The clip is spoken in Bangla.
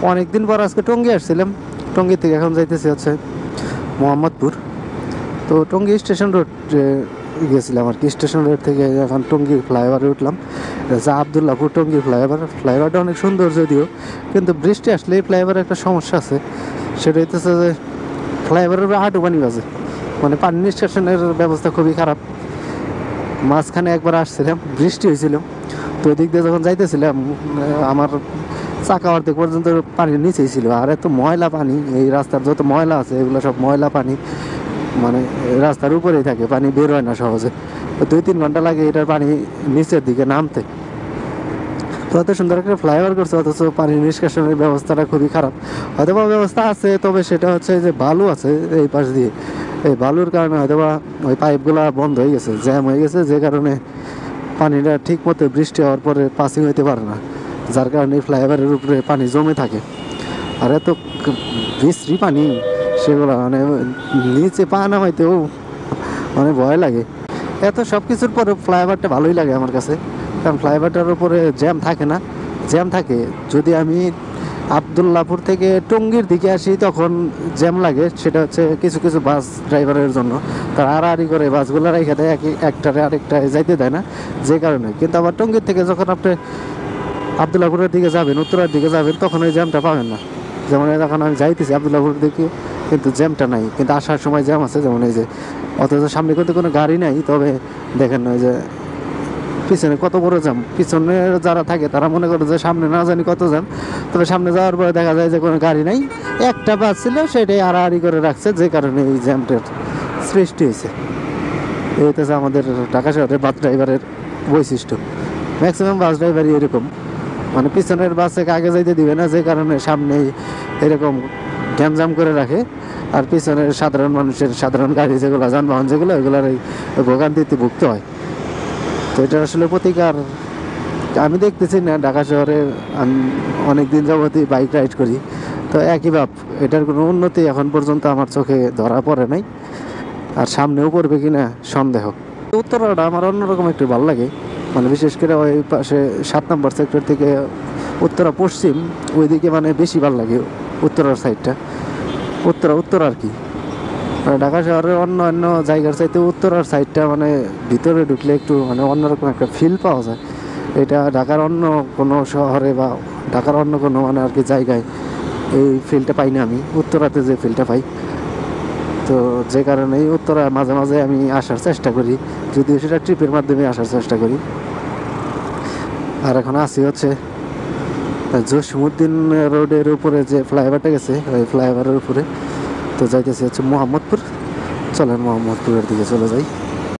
অনেকদিন পর আজকে টঙ্গী আসছিলাম। টঙ্গী থেকে এখন যাইতেছি হচ্ছে মোহাম্মদপুর। তো টঙ্গী স্টেশন রোড গেছিলাম আর কি। স্টেশন রোড থেকে এখন টঙ্গী ফ্লাইওভারে উঠলাম। যা আবদুল্লাপুর টঙ্গী ফ্লাইওভারটা অনেক সুন্দর যদিও, কিন্তু বৃষ্টি আসলে এই ফ্লাইওভারে একটা সমস্যা আছে। সেটা হইতেছে যে ফ্লাইওভারের উপরে হাঁটু পানি বাজে, মানে পানি নিষ্কাশনের ব্যবস্থা খুবই খারাপ। মাঝখানে একবার আসছিলাম, বৃষ্টি হয়েছিল, তো ওই দিক দিয়ে যখন যাইতেছিলাম আমার চাকা অর্ধেক পর্যন্ত পানির নিচেই ছিল। আর এত ময়লা পানি, এই রাস্তার যত ময়লা আছে এগুলো সব ময়লা পানি, মানে রাস্তার উপরেই থাকে, পানি বের হয় না সহজে। 2-3 ঘন্টা লাগে এটার পানি নিচের দিকে নামতে। তো এত সুন্দর একটা ফ্লাইওভার করছে, অথচ পানি নিষ্কাশনের ব্যবস্থাটা খুবই খারাপ। হয়তো বা ব্যবস্থা আছে, তবে সেটা হচ্ছে যে বালু আছে এই পাশ দিয়ে, এই বালুর কারণে হয়তো বা ওই পাইপগুলো বন্ধ হয়ে গেছে, জ্যাম হয়ে গেছে, যে কারণে পানিটা ঠিক মতো বৃষ্টি হওয়ার পরে পাসিং হইতে পারে না, যার কারণে ফ্লাইওভারের উপরে পানি জমে থাকে। আর এত বিশ্রী পানি, সেগুলো মানে নিচে পা নামাইতেও মানে ভয় লাগে। এত সব কিছুর পরে ফ্লাইওভারটা ভালোই লাগে আমার কাছে, কারণ ফ্লাইওভারটার উপরে জ্যাম থাকে না। জ্যাম থাকে যদি আমি আবদুল্লাপুর থেকে টঙ্গীর দিকে আসি, তখন জ্যাম লাগে। সেটা হচ্ছে কিছু কিছু বাস ড্রাইভারের জন্য, তারা আড়াআড়ি করে বাসগুলো রেখে দেয়, একটারে আরেকটায় যাইতে দেয় না, যে কারণে। কিন্তু আবার টঙ্গীর থেকে যখন আপনি আবদুল্লাপুরের দিকে যাবেন, উত্তরার দিকে যাবেন, তখন ওই জ্যামটা পাবেন না। যেমন এখন আমি যাইতেছি আবদুল্লাপুরের দিকে, কিন্তু জ্যামটা নাই, কিন্তু আসার সময় জ্যাম আছে। যেমন এই যে, অথচ সামনে কিন্তু কোনো গাড়ি নাই, তবে দেখেন ওই যে পিছনে কত বড় জ্যাম। পিছনে যারা থাকে তারা মনে করে যে সামনে না জানি কত জ্যাম, তবে সামনে যাওয়ার পরে দেখা যায় যে কোনো গাড়ি নাই, একটা বাস ছিল, সেটাই আড়াআড়ি করে রাখছে, যে কারণে এই জ্যামটার সৃষ্টি হয়েছে। এই হচ্ছে আমাদের ঢাকা শহরের বাস ড্রাইভারের বৈশিষ্ট্য। ম্যাক্সিমাম বাস ড্রাইভারই এরকম, মানে পিছনের বাসে আগে যাইতে দিবে না, যে কারণে সামনে এরকম গ্যামজাম করে রাখে। আর পিছনের সাধারণ মানুষের, সাধারণ গাড়ি যেগুলো, যানবাহন যেগুলো, ওইগুলোর এই ভোগান্তিতে ভুগতে হয়। তো এটা আসলে প্রতিকার আমি দেখতেছি না ঢাকা শহরে। আমি অনেক দিন যাবতই বাইক রাইড করি, তো একই ভাব। এটার কোনো উন্নতি এখন পর্যন্ত আমার চোখে ধরা পড়ে নাই, আর সামনেও পড়বে কিনা সন্দেহ। উত্তরাটা আমার অন্যরকম একটু ভালো লাগে, মানে বিশেষ করে ওই পাশে 7 নম্বর সেক্টর থেকে উত্তরা পশ্চিম, ওইদিকে মানে বেশি ভালো লাগে উত্তরার সাইডটা। উত্তর আর কি, মানে ঢাকা শহরের অন্য জায়গার চাইতে উত্তরার সাইডটা মানে ভিতরে ঢুকলে একটু মানে অন্যরকম একটা ফিল পাওয়া যায়। এটা ঢাকার অন্য কোনো শহরে বা ঢাকার অন্য কোনো মানে আর কি জায়গায় এই ফিলটা পাই না আমি, উত্তরাতে যে ফিলটা পাই। তো যে কারণে এই উত্তরা মাঝে মাঝে আমি আসার চেষ্টা করি, যদিও সেটা ট্রিপের মাধ্যমে আসার চেষ্টা করি। আর এখন আসি হচ্ছে জসীমউদ্দিন রোডের উপরে যে ফ্লাইওভারটা গেছে, ওই ফ্লাইওভারের উপরে। তো যাইতেছি হচ্ছে মোহাম্মদপুর। চলেন মোহাম্মদপুরের দিকে চলে যাই।